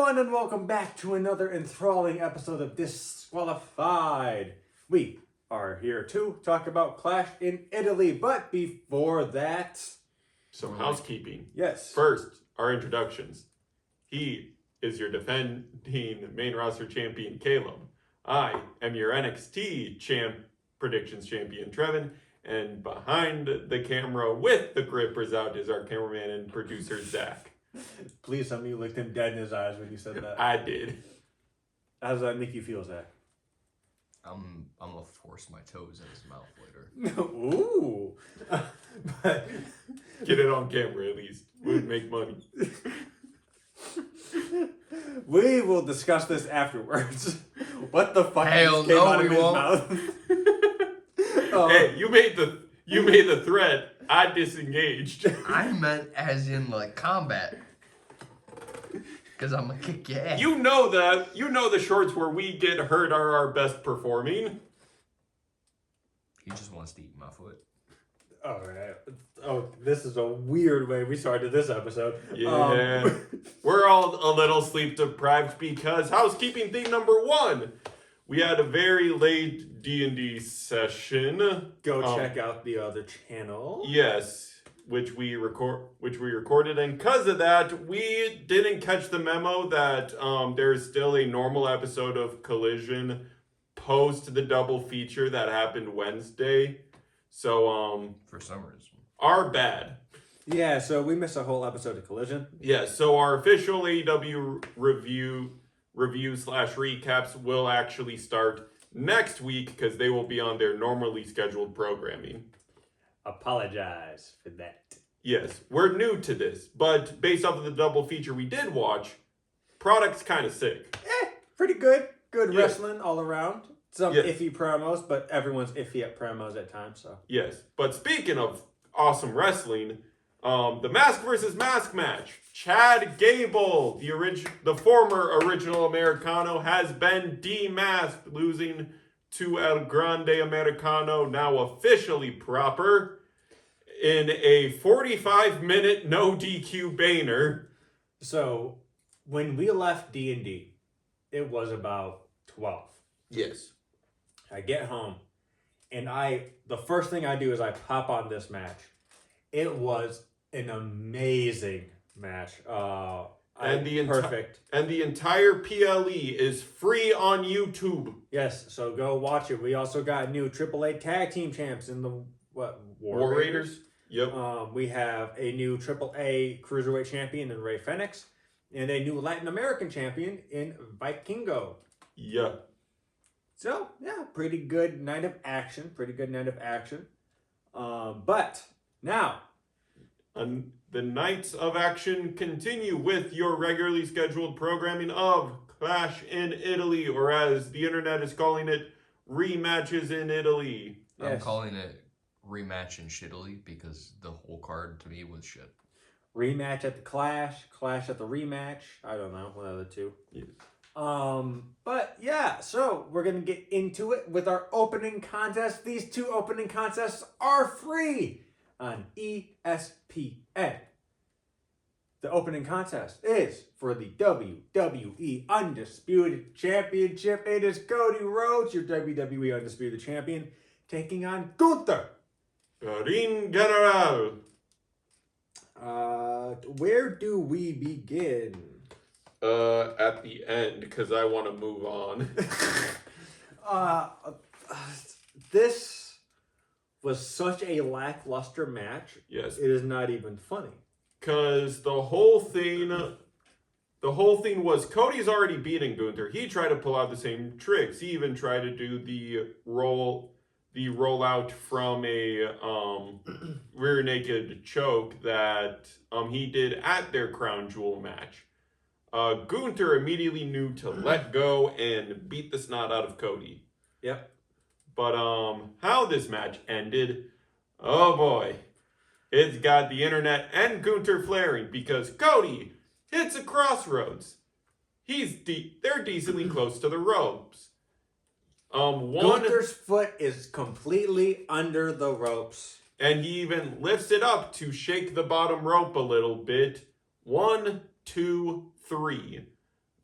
everyone, and welcome back to another enthralling episode of Disqualified. We are here to talk about Clash in Italy, but before that... Some housekeeping. Yes. First, our introductions. He is your defending main roster champion, Caleb. I am your NXT predictions champion, Trevin. And behind the camera with the grippers out is our cameraman and producer, Zach. Please tell me you looked him dead in his eyes when you said that. I did. How does that make you feel, Zach? I'm gonna force my toes in his mouth later. Ooh. But... Get it on camera at least. We'd make money. We will discuss this afterwards. What the fuck Hell came no, out of we his won't. mouth? Hey, you made the threat. I disengaged. I meant as in like combat. Cause I'm gonna kick your ass. You know the shorts where we get hurt are our best performing. He just wants to eat my foot. All right. Oh, this is a weird way we started this episode. Yeah. We're all a little sleep deprived because housekeeping thing number 1. We had a very late D&D session. Go check out the other channel. Yes, which we recorded, and because of that, we didn't catch the memo that there's still a normal episode of Collision post the double feature that happened Wednesday. So For some reason. our bad. Yeah, so we missed a whole episode of Collision. Yeah, so our official AEW review/recaps will actually start next week because they will be on their normally scheduled programming. Apologize for that. Yes, we're new to this, but based off of the double feature we did watch, product's kind of sick. Pretty good. Good Yeah. wrestling all around. Some Yeah. iffy promos, but everyone's iffy at promos at times, so. Yes, but speaking of awesome wrestling, the mask versus mask match. Chad Gable, the former original Americano, has been demasked, losing to El Grande Americano, now officially proper, in a 45-minute no DQ banner. So, when we left D&D, it was about 12. Yes. I get home, and the first thing I do is I pop on this match. It was an amazing match. Perfect. And the entire PLE is free on YouTube. Yes, so go watch it. We also got new AAA tag team champs in the War Raiders. Yep. We have a new AAA cruiserweight champion in Rey Fenix, and a new Latin American champion in Vikingo. Yeah. So, yeah, pretty good night of action. But now, the nights of action continue with your regularly scheduled programming of Clash in Italy, or as the internet is calling it, rematches in Italy. I'm yes, calling it rematch and shittily because the whole card to me was shit. rematch at the Clash at the rematch. I don't know, one of the two. Yes. But yeah, so we're gonna get into it with our opening contest. These 2 opening contests are free on ESPN. The opening contest is for the WWE Undisputed Championship. It is Cody Rhodes, your WWE Undisputed Champion, taking on Gunther. Ring General. Where do we begin? At the end, because I want to move on. This was such a lackluster match. Yes. It is not even funny. Because the whole thing was Cody's already beating Gunther. He tried to pull out the same tricks. He even tried to do the rollout from a rear naked choke that he did at their crown jewel match. Gunther immediately knew to let go and beat the snot out of Cody. Yep. But how this match ended, oh boy. It's got the internet and Gunther flaring because Cody hits a crossroads. They're decently close to the ropes. Gunther's foot is completely under the ropes. And he even lifts it up to shake the bottom rope a little bit. 1, 2, 3.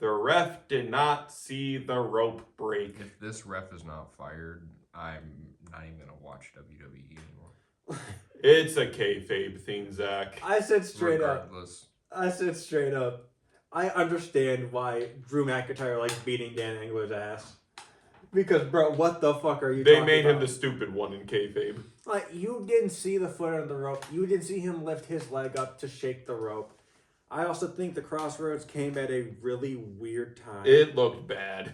The ref did not see the rope break. If this ref is not fired, I'm not even gonna watch WWE anymore. It's a kayfabe thing, Zach. I said straight up. Regardless. I said straight up. I understand why Drew McIntyre likes beating Dan Engler's ass. Because, bro, what the fuck are you They talking made him about? the stupid one in kayfabe. Like, you didn't see the foot on the rope. You didn't see him lift his leg up to shake the rope. I also think the Crossroads came at a really weird time. It looked bad.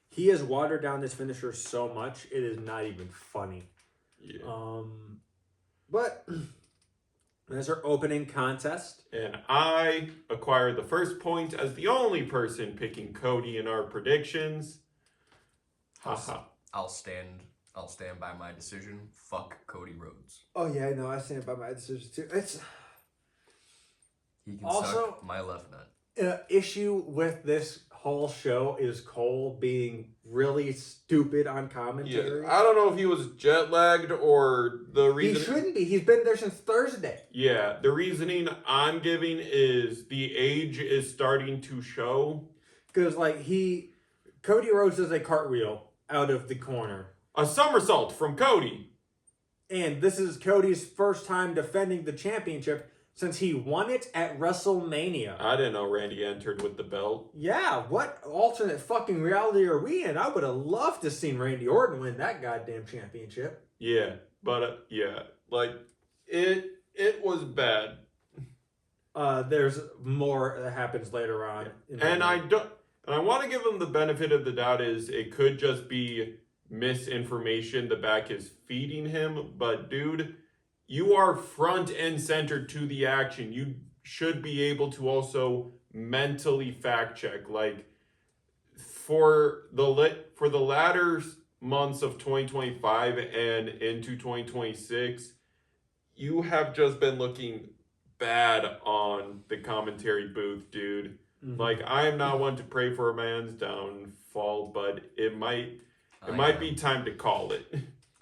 He has watered down this finisher so much, it is not even funny. Yeah. But that's our opening contest. And I acquired the first point as the only person picking Cody in our predictions. Haha. I'll stand by my decision. Fuck Cody Rhodes. Oh yeah, no, I stand by my decision too. It's He can Also- suck my left nut. an issue with this whole show is Cole being really stupid on commentary. Yeah, I don't know if he was jet lagged or the He reason. shouldn't be. He's been there since Thursday. Yeah, the reasoning I'm giving is the age is starting to show. Because like Cody Rhodes does a cartwheel out of the corner. A somersault from Cody. And this is Cody's first time defending the championship since he won it at WrestleMania. I didn't know Randy entered with the belt. Yeah, what alternate fucking reality are we in? I would have loved to seen Randy Orton win that goddamn championship. Yeah, but yeah, like it was bad. There's more that happens later on. in the And I night. don't and I want to give him the benefit of the doubt is it could just be misinformation the back is feeding him, but dude, you are front and center to the action. You should be able to also mentally fact check. Like for the latter months of 2025 and into 2026, you have just been looking bad on the commentary booth, dude. Mhm. Like I am not one to pray for a man's downfall, but it might be time to call it.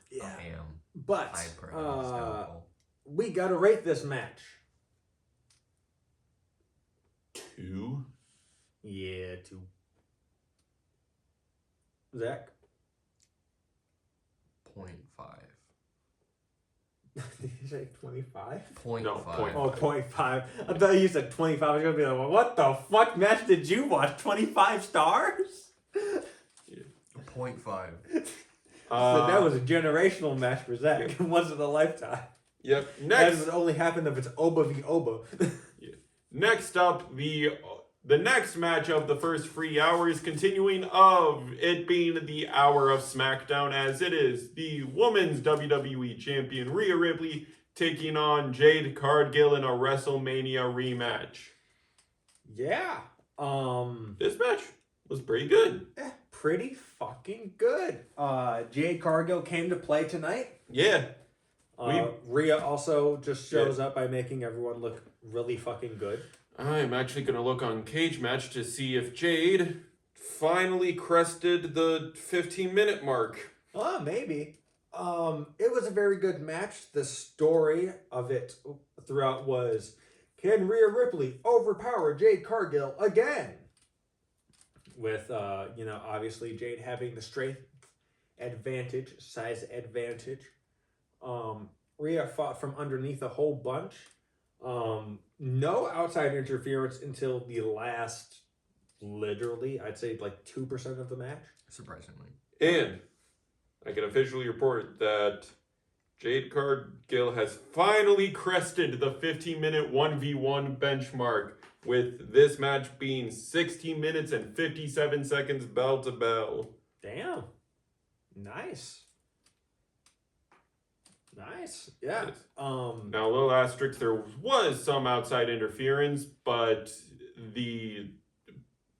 Yeah. I am. But I pray his downfall. we gotta rate this match. 2. Yeah, 2. Zach? 0.5. Did you say 25? 0.5. No, 0.5. Oh, 0.5. I thought you said 25. I was gonna be like, well, what the fuck match did you watch? 25 stars? 0.5. So that was a generational match for Zach. Once in a lifetime. Yep. That Next would only happen if it's Oba v Oba. next up the next match of the first 3 hours, continuing of it being the hour of SmackDown, as it is the women's WWE champion Rhea Ripley taking on Jade Cargill in a WrestleMania rematch. Yeah. This match was pretty good. Pretty fucking good. Jade Cargill came to play tonight. Yeah. Rhea also just shows up by making everyone look really fucking good. I'm actually going to look on Cage Match to see if Jade finally crested the 15-minute mark. Oh, maybe. It was a very good match. The story of it throughout was, can Rhea Ripley overpower Jade Cargill again? With, obviously Jade having the strength advantage, size advantage. Rhea fought from underneath a whole bunch. No outside interference until the last, literally, I'd say like 2% of the match. Surprisingly. And I can officially report that Jade Cargill has finally crested the 15-minute 1v1 benchmark, with this match being 16 minutes and 57 seconds bell to bell. Damn. Nice. Nice. Yeah. Yes. Now, Now, a little asterisk, there was some outside interference, but the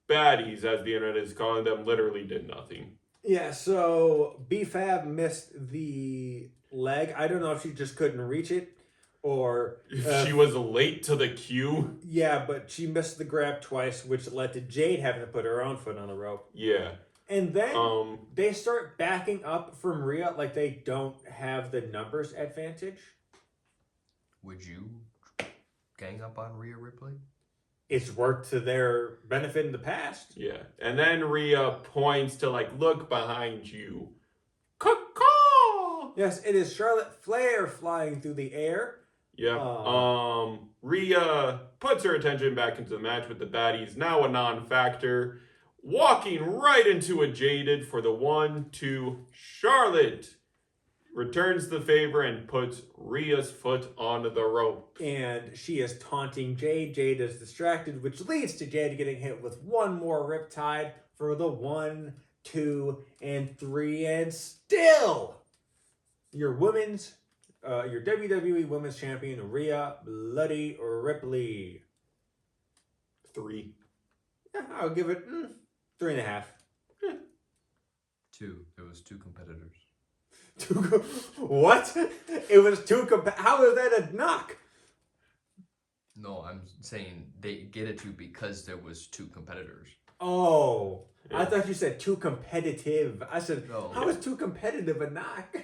baddies, as the internet is calling them, literally did nothing. yeah, so B-Fab missed the leg. I don't know if she just couldn't reach it or... If she was late to the queue, yeah, but she missed the grab twice, which led to Jade having to put her own foot on the rope. yeah. And then They they start backing up from Rhea like they don't have the numbers advantage. Would you gang up on Rhea Ripley? it's worked to their benefit in the past. Yeah. And then Rhea points to like, look behind you. Caw-caw! Yes, it is Charlotte Flair flying through the air. Yep. Rhea puts her attention back into the match with the baddies, now a non-factor, walking right into a Jaded for the 1-2. Charlotte returns the favor and puts Rhea's foot on the rope. And she is taunting Jade. Jade is distracted, which leads to Jade getting hit with one more Riptide for the 1, 2, and 3. And still, your WWE Women's Champion, Rhea Bloody Ripley. 3. Yeah, I'll give it 3.5. 2. It was 2 competitors. What? It was how is that a knock? No, I'm saying they get it 2 because there was 2 competitors. Oh, Yeah. I thought you said too competitive. I said, No. how is too competitive a knock?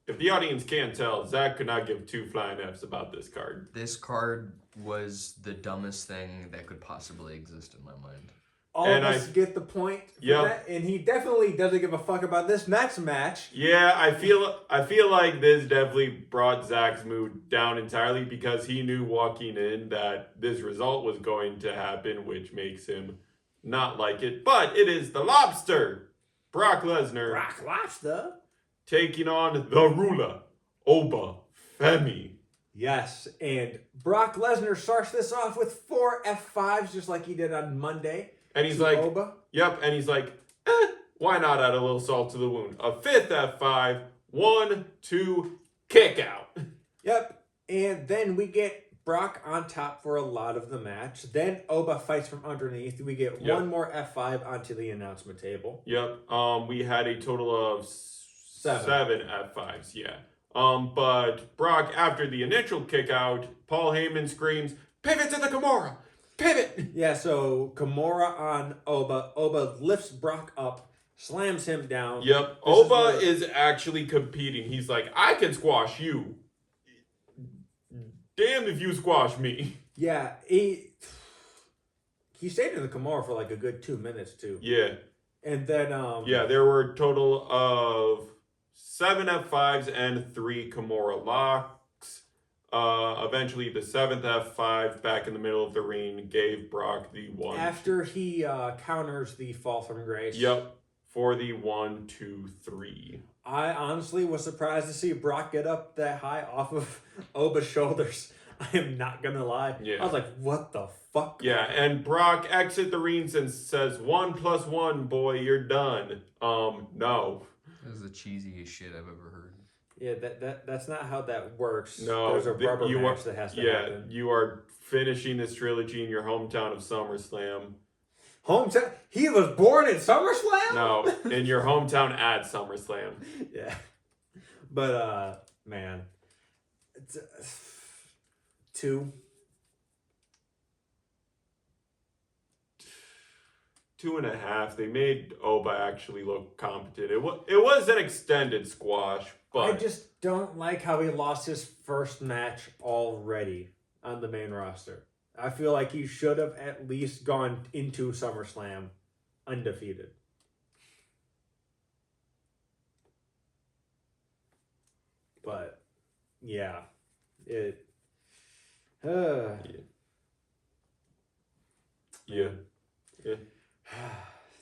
If the audience can't tell, Zach could not give 2 flying Fs about this card. This card was the dumbest thing that could possibly exist in my mind. All And of us get the point. For Yep. that, and he definitely doesn't give a fuck about this next match. Yeah, I feel like this definitely brought Zach's mood down entirely because he knew walking in that this result was going to happen, which makes him not like it. But it is the Lobster, Brock Lesnar, Brock Lobster. taking on the ruler, Oba Femi. Yes, and Brock Lesnar starts this off with 4 F5s just like he did on Monday. And he's to like, Oba. yep, and he's like, why not add a little salt to the wound? A 5th F5, 1, 2, kick out. Yep, and then we get Brock on top for a lot of the match. Then Oba fights from underneath. We get Yep. one more F5 onto the announcement table. Yep. We had a total of 7 F5s, yeah. But Brock, after the initial kick out, Paul Heyman screams, pivot to the Kimura! Pivot! Yeah, so Kimura on Oba. Oba lifts Brock up, slams him down. Yep. This Oba is is actually competing. He's like, I can squash you. Damn if you squash me. Yeah, he stayed in the Kimura for like a good 2 minutes too. Yeah. And then Yeah, there were a total of 7 F5s and 3 Kimura locks. Eventually, the 7th F5 back in the middle of the ring gave Brock the 1. after he counters the fall from grace. Yep, for the 1, 2, 3. I honestly was surprised to see Brock get up that high off of Oba's shoulders. I am not gonna lie. Yeah. I was like, what the fuck? Yeah, and Brock exit the ring and says, 1 + 1, boy, you're done. No. That was the cheesiest shit I've ever heard. Yeah, that's not how that works. No, There's a rubber you match are- that has to Yeah, happen. you are finishing this trilogy in your hometown of SummerSlam. Hometown. He was born in SummerSlam. No, in your hometown at SummerSlam. Yeah, but man, it's, 2. 2.5. They made Oba actually look competent. It was an extended squash, but I just don't like how he lost his first match already on the main roster. I feel like he should have at least gone into SummerSlam undefeated. But yeah, it. yeah.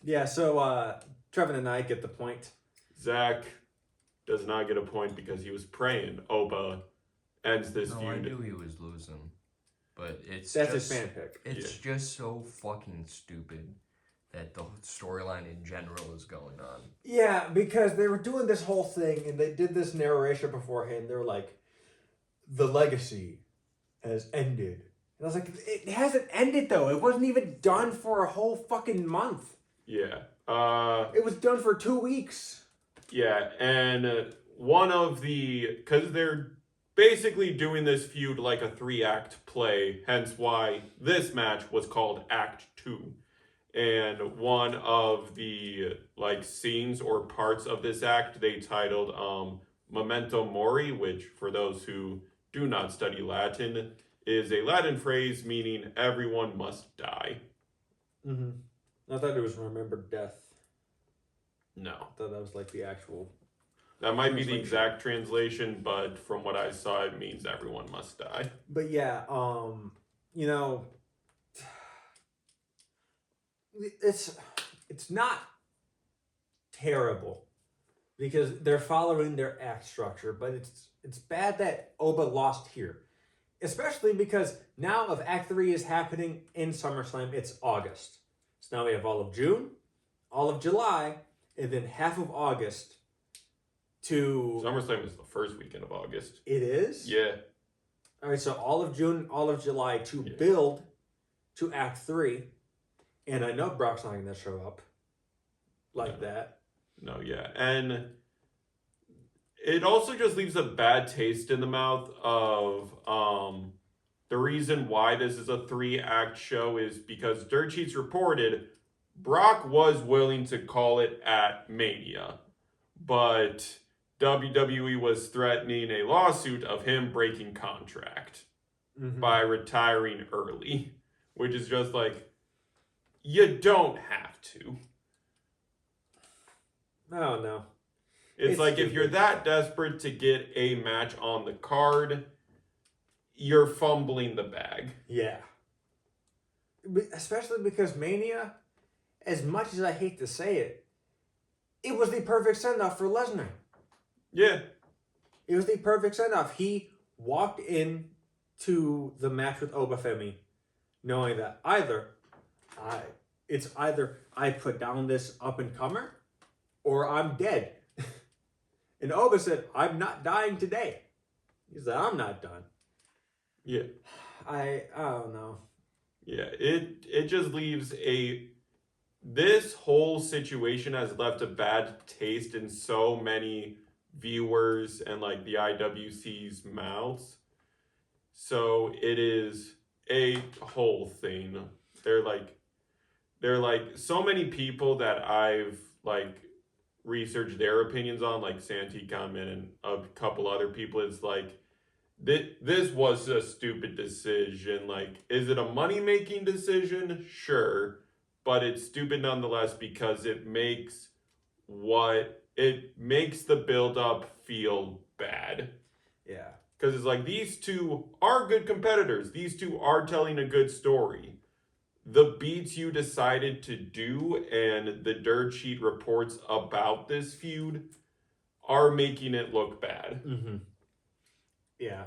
Yeah, so Trevin and I get the point. Zach does not get a point because he was praying Oba ends this No, I feud. knew he was losing, but it's That's just, his fan pick. It's just so fucking stupid that the storyline in general is going on. Yeah, because they were doing this whole thing and they did this narration beforehand. They were like, the legacy has ended. And I was like, it hasn't ended though. It wasn't even done for a whole fucking month. Yeah. It was done for 2 weeks. Yeah, and one of the, because they're basically doing this feud like a 3-act play, hence why this match was called Act 2. And one of the like scenes or parts of this act they titled Memento Mori, which for those who do not study Latin is a Latin phrase meaning everyone must die. Mm-hmm. I thought it was remembered death. No. I thought that was like the actual. That might be the Translation. exact translation, but from what I saw, it means everyone must die. But yeah, you know, it's not terrible because they're following their act structure, but it's bad that Oba lost here, especially because now if Act 3 is happening in SummerSlam, it's August. So now we have all of June, all of July, and then half of August to. SummerSlam is the first weekend of August. It is? Yeah. All right, so all of June, all of July to Yeah. build to Act 3. And I know Brock's not going to show up like that. No, yeah. And it also just leaves a bad taste in the mouth of the reason why this is a 3-act show is because Dirt Sheets reported Brock was willing to call it at Mania, but WWE was threatening a lawsuit of him breaking contract by retiring early, which is just like, you don't have to. Oh, no. It's like if stupid. you're that desperate to get a match on the card, you're fumbling the bag. Yeah. Especially because Mania, as much as I hate to say it, it was the perfect send-off for Lesnar. Yeah. It was the perfect send-off. He walked in to the match with Obafemi knowing that either I put down this up-and-comer or I'm dead. And Oba said, I'm not dying today. He said, I'm not done. Yeah. I don't know. Yeah. It just leaves this whole situation has left a bad taste in so many viewers and like the IWC's mouths. So it is a whole thing. They're like so many people that I've like researched their opinions on, like Santi Kamen and a couple other people. It's like this was a stupid decision. Like, is it a money-making decision? Sure, but it's stupid nonetheless because it makes the build-up feel bad. Yeah. Because it's like, these two are good competitors. These two are telling a good story. The beats you decided to do and the dirt sheet reports about this feud are making it look bad. Mm-hmm. Yeah.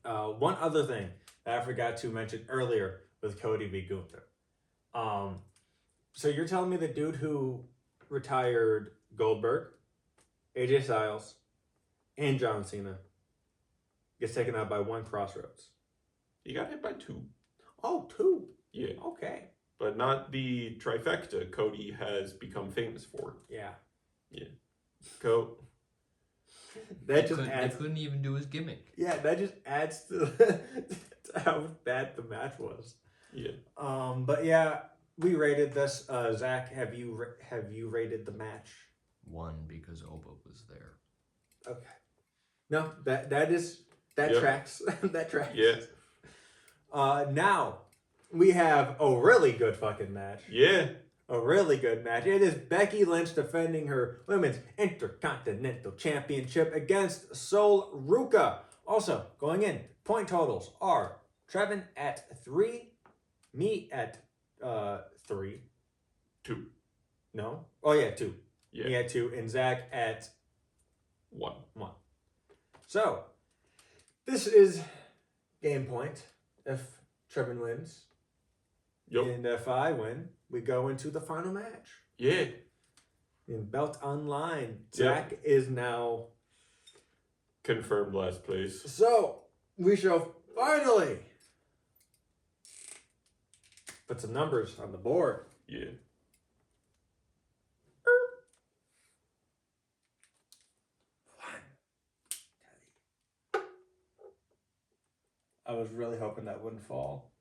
One other thing that I forgot to mention earlier with Cody v. Gunther. So you're telling me the dude who retired Goldberg, AJ Styles, and John Cena gets taken out by one Crossroads? He got hit by 2. Oh, 2. Yeah. Okay. But not the trifecta Cody has become famous for. Yeah. Go. That They just adds. couldn't even do his gimmick. Yeah, that just adds to how bad the match was. Yeah. But yeah, we rated this. Zach, have you rated the match? 1 because Oba was there. Okay. No, that Yeah. tracks. That tracks. Yeah. Now we have a really good fucking match. Yeah. A really good match. It is Becky Lynch defending her Women's Intercontinental Championship against Sol Ruka. Also, going in, point totals are Trevin at 3, me at 3. 2. No? Oh yeah, 2. Yeah. Me at 2, and Zach at 1. 1. So, this is game point if Trevin wins. Yep. And if I win, we go into the final match. Yeah. In Belt Online, Yep. Zach is now. Confirmed last place. So, we shall finally put some numbers on the board. Yeah. I was really hoping that wouldn't fall.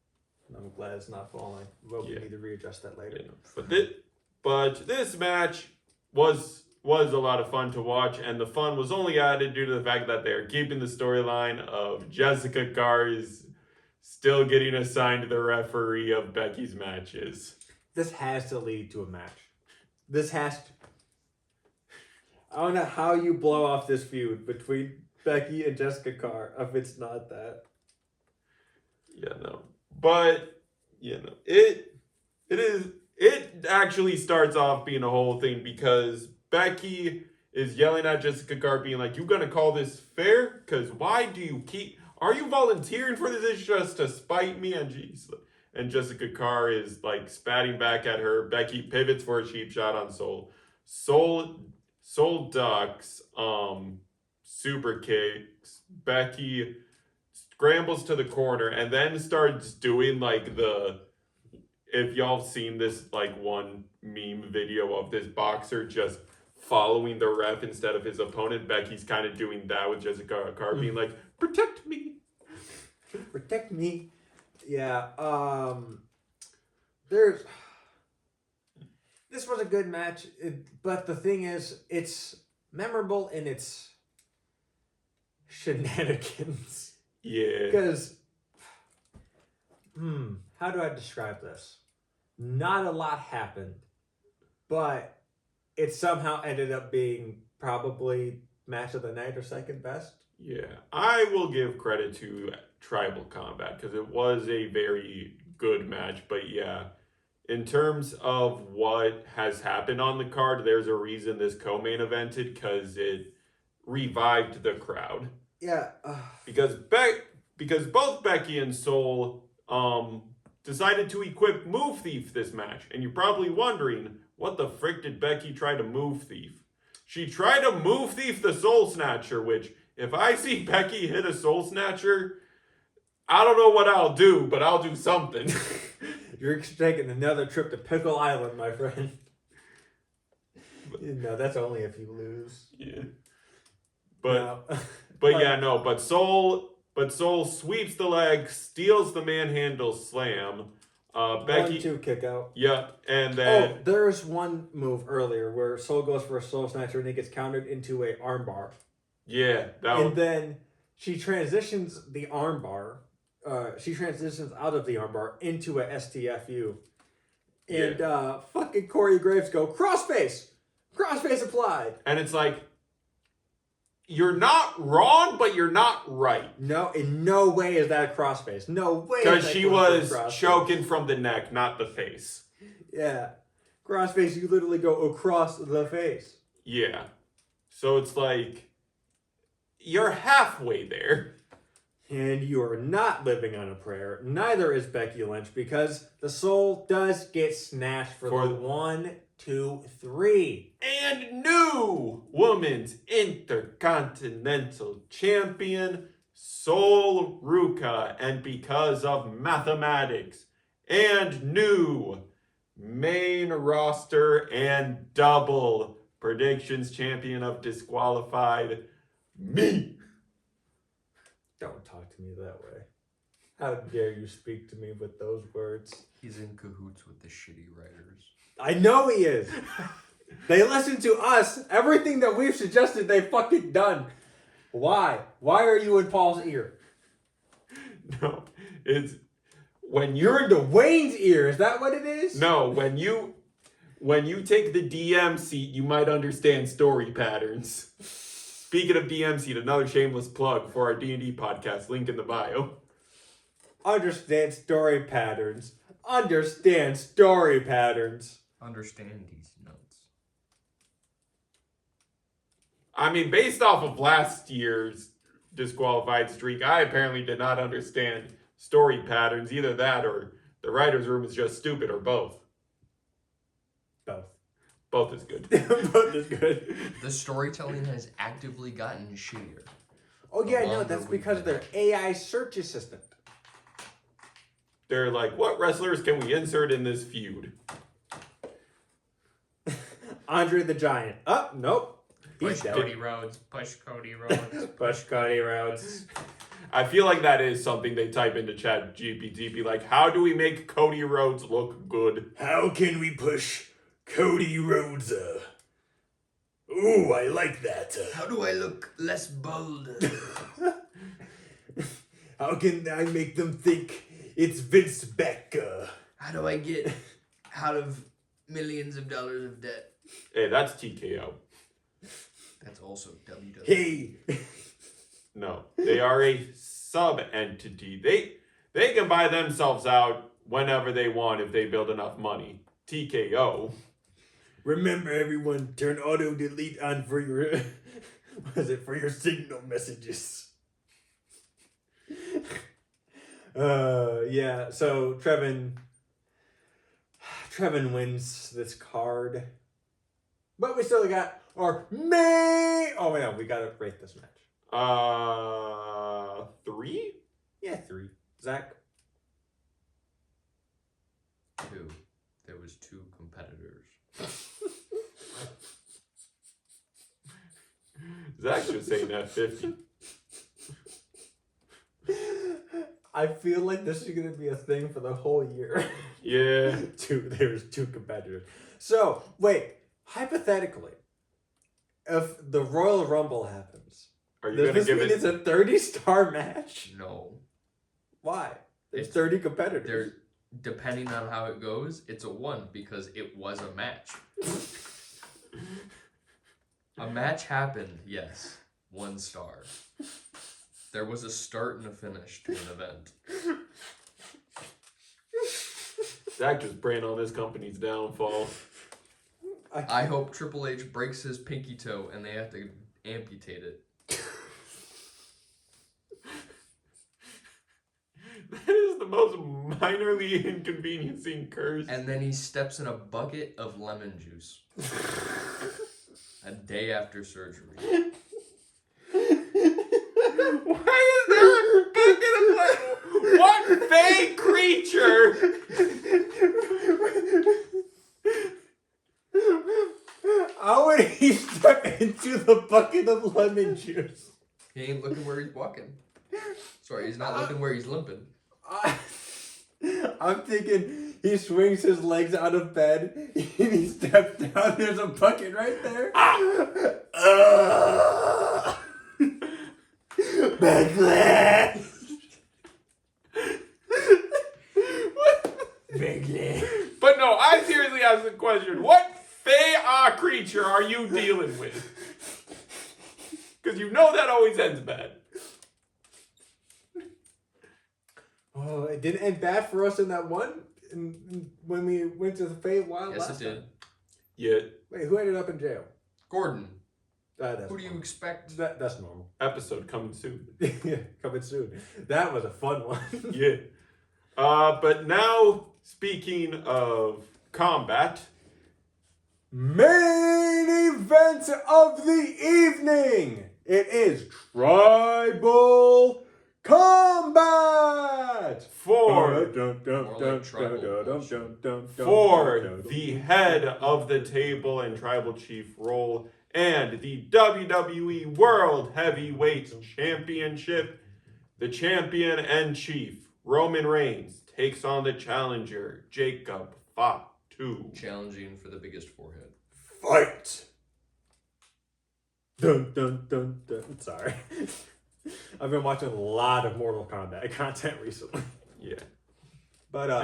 And I'm glad it's not falling. But Yeah. we need to readjust that later. Yeah. But this match was a lot of fun to watch, and the fun was only added due to the fact that they are keeping the storyline of Jessica Garza still getting assigned the referee of Becky's matches. This has to lead to a match. This has to. I don't know how you blow off this feud between Becky and Jessica Carr if it's not that. Yeah, no. But, it actually starts off being a whole thing because Becky is yelling at Jessica Carr being like, you gonna call this fair? Because why do you are you volunteering for this? It's just to spite me? And Jessica Carr is like spatting back at her. Becky pivots for a cheap shot on Soul. Soul ducks, super kicks. Becky scrambles to the corner and then starts doing like if y'all have seen this like one meme video of this boxer just following the ref instead of his opponent, Becky's kind of doing that with Jessica Carr being like, protect me. Protect me. Yeah. This was a good match, but the thing is, it's memorable in its shenanigans. Yeah. Because, how do I describe this? Not a lot happened, but it somehow ended up being probably match of the night or second best. Yeah. I will give credit to Tribal Combat because it was a very good match. But yeah, in terms of what has happened on the card, there's a reason this co-main evented because it revived the crowd. Yeah. Because both Becky and Soul decided to equip Move Thief this match. And you're probably wondering, what the frick did Becky try to Move Thief? She tried to Move Thief the Soul Snatcher, which if I see Becky hit a Soul Snatcher, I don't know what I'll do, but I'll do something. You're taking another trip to Pickle Island, my friend. No, that's only if you lose. Yeah. But No. but Soul sweeps the leg, steals the manhandle slam. Becky 1-2 kick out. Yeah, and then there's one move earlier where Soul goes for a Soul Snatcher and it gets countered into a armbar. yeah, And then she transitions the armbar. She transitions out of the armbar into a STFU. And fucking Corey Graves go, crossface! Crossface applied! And it's like, you're not wrong, but you're not right. No, in no way is that a crossface. No way. Because she was choking from the neck, not the face. Yeah. Crossface, you literally go across the face. Yeah. So it's like, you're halfway there. And you are not living on a prayer. Neither is Becky Lynch because the Soul does get snatched for the 1, 2, 3. And new Women's Intercontinental Champion, Soul Ruka. And because of mathematics, and new main roster and double predictions champion of Disqualified, me. Don't talk to me that way. How dare you speak to me with those words? He's in cahoots with the shitty writers. I know he is. They listen to us. Everything that we've suggested, they've fucking done. Why? Why are you in Paul's ear? No, it's when You're in Dwayne's ear. Is that what it is? No, when you take the DM seat, you might understand story patterns. Speaking of DM seat, another shameless plug for our D&D podcast, link in the bio. Understand story patterns. Understand story patterns. Understand these notes. I mean, based off of last year's disqualified streak, I apparently did not understand story patterns. Either that or the writer's room is just stupid, or both. Both. Both is good. Both is good. The storytelling has actively gotten shittier. Oh yeah, no, longer that's we because of their AI search assistant. They're like, what wrestlers can we insert in this feud? Andre the Giant. Oh, nope. He's Push dead. Cody Rhodes. Push Cody Rhodes. Push Cody Rhodes. I feel like that is something they type into Chat GPT. Be like, how do we make Cody Rhodes look good? How can we push Cody Rhodes? Ooh, I like that. How do I look less bold? How can I make them think It's Vince Becca. How do I get out of millions of dollars of debt? Hey, that's TKO. That's also WWE. Hey. No, they are a sub-entity. They can buy themselves out whenever they want if they build enough money. TKO. Remember, everyone, turn auto delete on for your for your signal messages. Yeah. So Trevin wins this card, but we still got our main. Oh wait, no, we gotta rate this match. 3? Yeah, 3. Zach. 2. There was 2 competitors. Zach just saying that 50. I feel like this is gonna be a thing for the whole year. Yeah. There's 2 competitors. So wait, hypothetically, if the Royal Rumble happens, Are you does gonna this give mean it? it's a 30-star match? No. Why? There's It's- 30 competitors. There, depending on how it goes, it's a 1 because it was a match. A match happened, yes. 1 star. There was a start and a finish to an event. Zach just praying on this company's downfall. I hope Triple H breaks his pinky toe and they have to amputate it. That is the most minorly inconveniencing curse. And then he steps in a bucket of lemon juice. A day after surgery. Why is there a bucket of lemon? What fake creature? How would he step into the bucket of lemon juice? He ain't looking where he's walking. Sorry, he's not looking where he's limping. I'm thinking he swings his legs out of bed and he steps down. There's a bucket right there. Backlash! Backlash! But no, I seriously asked the question: what fey creature are you dealing with? Because you know that always ends bad. Oh, it didn't end bad for us in that one when we went to the Fade Wild Yes, last it did. time. Yeah, Wait, who ended up in jail? Gordon, That's who do you normal. expect? That's normal. episode coming soon. Yeah, coming soon. That was a fun one. Yeah. But now, speaking of combat, Main event of the evening. It is Tribal Combat for the head of the table and tribal chief role and the WWE World Heavyweight Championship, the champion and chief, Roman Reigns, takes on the challenger, Jacob Fatu. Challenging for the biggest forehead. Fight. Dun dun dun dun. Sorry. I've been watching a lot of Mortal Kombat content recently. Yeah. But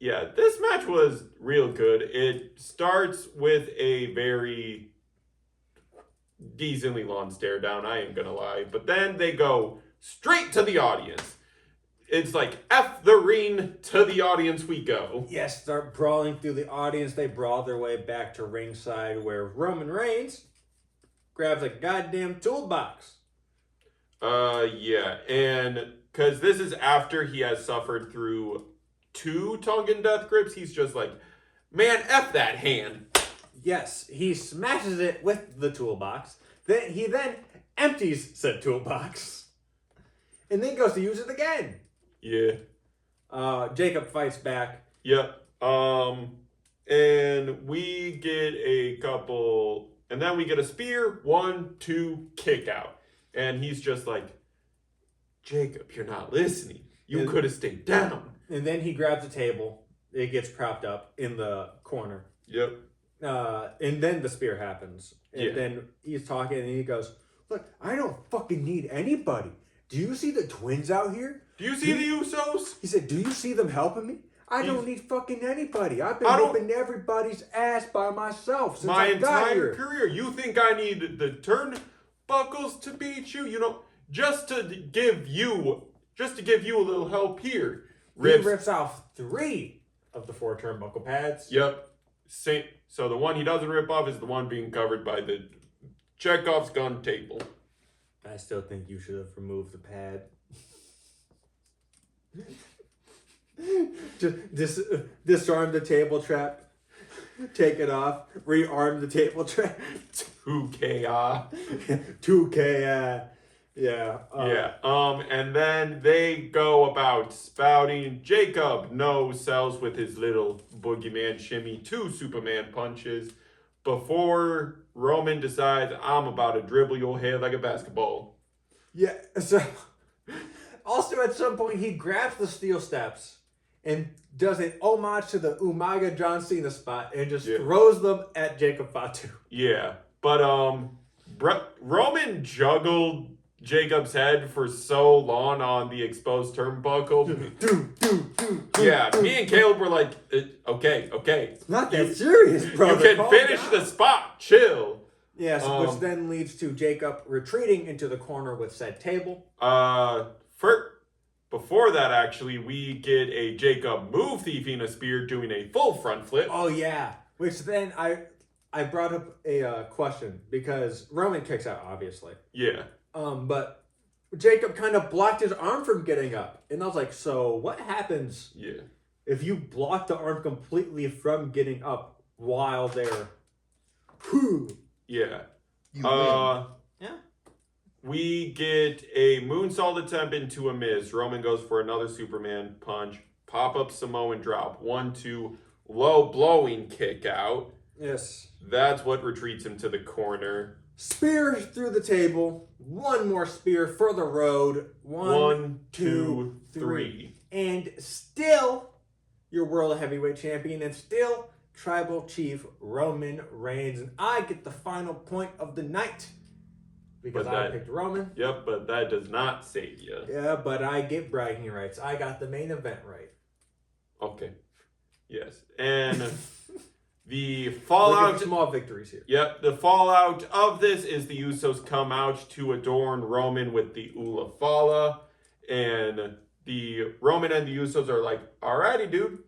This match was real good. It starts with a very decently long stare down, I ain't gonna lie. But then they go straight to the audience. It's like F the ring, to the audience we go. yes, start brawling through the audience. They brawl their way back to ringside where Roman Reigns grabs a goddamn toolbox. Yeah, and because this is after he has suffered through 2 Tongan death grips, he's just like, man, F that hand. Yes, he smashes it with the toolbox. Then he empties said toolbox. And then goes to use it again. Yeah. Jacob fights back. Yep. And we get a couple, and then we get a spear, 1, 2, kick out. And he's just like, Jacob, you're not listening. You could have stayed down. And then he grabs a table. It gets propped up in the corner. Yep. And then the spear happens. And Yeah. then he's talking and he goes, look, I don't fucking need anybody. Do you see the twins out here? Do you see the Usos? He said, "Do you see them helping me? I don't need fucking anybody. I've been I don't- whooping everybody's ass by myself since My I got entire here." career. You think I need the turnbuckles to beat you? You know, just to give you a little help here. He rips off 3 of the 4 turnbuckle pads. Yep. Same. So the one he doesn't rip off is the one being covered by the Chekhov's gun table. I still think you should have removed the pad. Just disarm the table trap. Take it off. Rearm the table trap. 2KA. 2K. Yeah. And then they go about spouting. Jacob sells with his little boogeyman shimmy 2 Superman punches before Roman decides, I'm about to dribble your head like a basketball. Yeah. So also at some point he grabs the steel steps and does an homage to the Umaga John Cena spot and just throws them at Jacob Fatu. Yeah. But Roman juggled Jacob's head for so long on the exposed turnbuckle. Yeah, me and Caleb were like, okay. It's not that serious, bro. You can finish the spot. Chill. Yes, which then leads to Jacob retreating into the corner with said table. Before that, actually, we get a Jacob move thieving a spear doing a full front flip. Oh, yeah. Which then I brought up a question because Roman kicks out, obviously. Yeah. But Jacob kind of blocked his arm from getting up. And I was like, so what happens if you block the arm completely from getting up while they're... Yeah. You win. Yeah. We get a moonsault attempt into a Miz. Roman goes for another Superman punch. Pop-up Samoan drop. 1-2. Low blowing kick out. Yes. That's what retreats him to the corner. Spear through the table. One more spear for the road. One, two, three. And still your World Heavyweight Champion and still Tribal Chief Roman Reigns. And I get the final point of the night. Because I picked Roman. Yep, but that does not save you. Yeah, but I get bragging rights. I got the main event right. Okay. Yes. And the fallout... small victories here. Yep, the fallout of this is the Usos come out to adorn Roman with the Ula Fala. And the Roman and the Usos are like, alrighty, dude,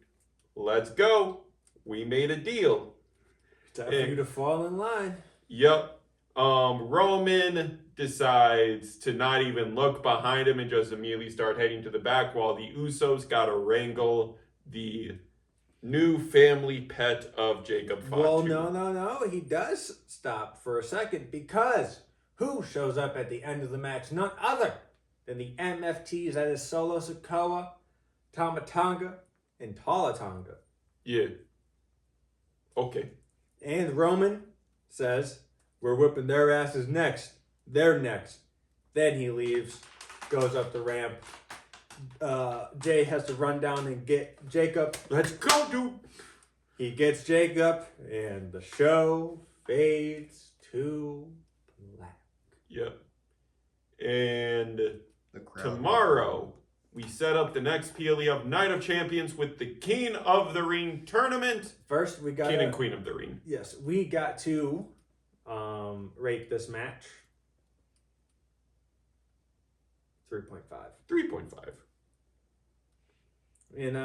let's go. We made a deal. Time for you to fall in line. Yep. Roman decides to not even look behind him and just immediately start heading to the back while the Usos gotta wrangle the new family pet of Jacob Fatu. Well, no. He does stop for a second because who shows up at the end of the match? None other than the MFTs. That is Solo Sikoa, Tamatanga, and Talatanga. Yeah. Okay. And Roman says, we're whipping their asses next. They're next. Then he leaves, goes up the ramp. Jay has to run down and get Jacob. Let's go, dude. He gets Jacob, and the show fades to black. Yep. And The crowd. tomorrow, we set up the next PLEF Night of Champions with the King of the Ring tournament. First, we got King and Queen of the Ring. Yes, we got to rate this match 3.5. 3.5. And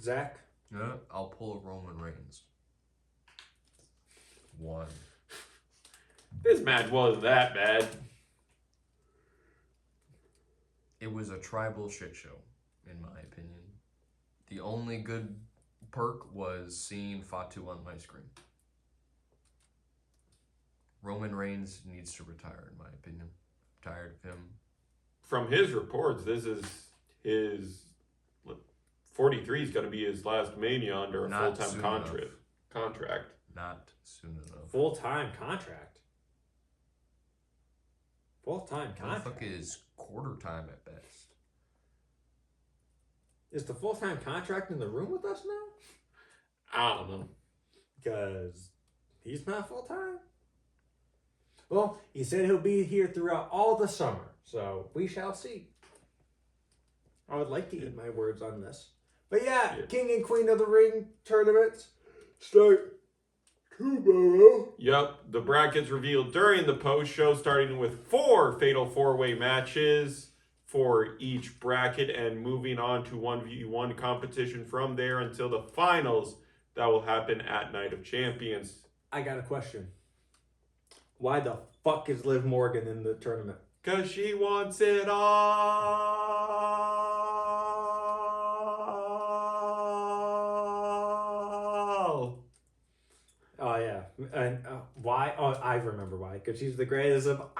Zach, Yeah, I'll pull a Roman Reigns. 1. This match wasn't that bad. It was a tribal shit show, in my opinion. The only good perk was seeing Fatu on my screen. Roman Reigns needs to retire, in my opinion. I'm tired of him. From his reports, this is his 43 is going to be his last Mania under a Not full-time soon contract. Not soon enough. full-time contract. Full-time What the fuck contract. is quarter time at best? Is the full-time contract in the room with us now? I don't know. Because he's not full-time. Well, he said he'll be here throughout all the summer, so we shall see. I would like to eat my words on this. But yeah, Yeah. King and Queen of the Ring tournaments start tomorrow. Yep, the brackets revealed during the post show, starting with 4 fatal 4-way matches for each bracket and moving on to 1v1 competition from there until the finals that will happen at Night of Champions. I got a question. Why the fuck is Liv Morgan in the tournament? Cause she wants it all. Oh yeah, and why? Oh, I remember why. Because she's the greatest of all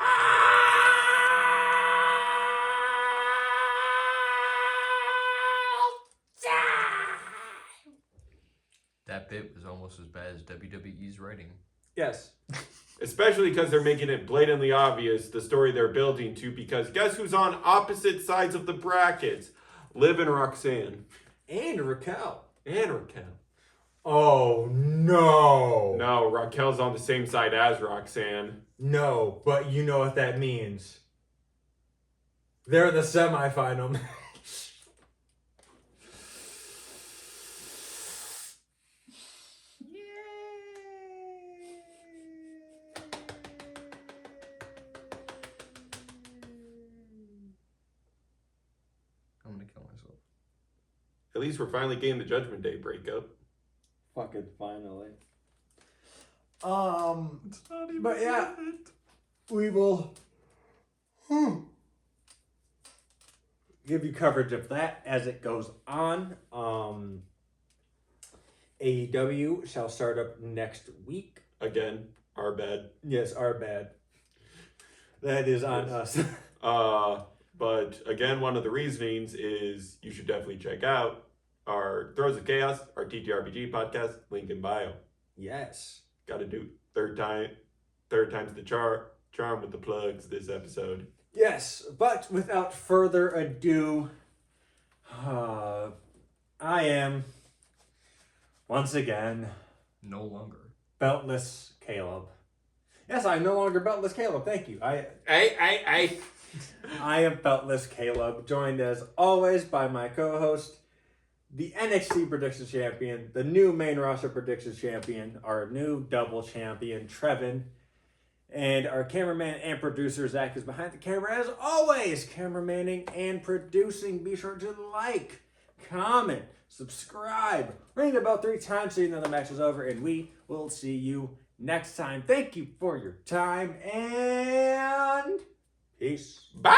time. That bit was almost as bad as WWE's writing. Yes. Especially because they're making it blatantly obvious the story they're building to. Because guess who's on opposite sides of the brackets? Liv and Roxanne. And Raquel. And Raquel. Oh no. No, Raquel's on the same side as Roxanne. No, but you know what that means. They're the semifinal match. I'm gonna kill myself. At least we're finally getting the Judgment Day breakup. Fucking finally. But yeah, we will give you coverage of that as it goes on. AEW shall start up next week. Again, our bad. Yes, our bad. That is on us. But again, one of the reasonings is you should definitely check out our Throws of Chaos, our TTRPG podcast, link in bio. Yes. Got to do third time's the charm with the plugs this episode. Yes, but without further ado, I am once again No longer. beltless Caleb. Yes, I'm no longer beltless Caleb. Thank you. I am beltless Caleb, joined as always by my co-host, the NXT Predictions Champion, the new main roster Predictions Champion, our new double champion, Trevin, and our cameraman and producer, Zach, is behind the camera as always, cameramaning and producing. Be sure to like, comment, subscribe, ring the bell 3 times so you know the match is over, and we will see you next time. Thank you for your time, and peace. Bye!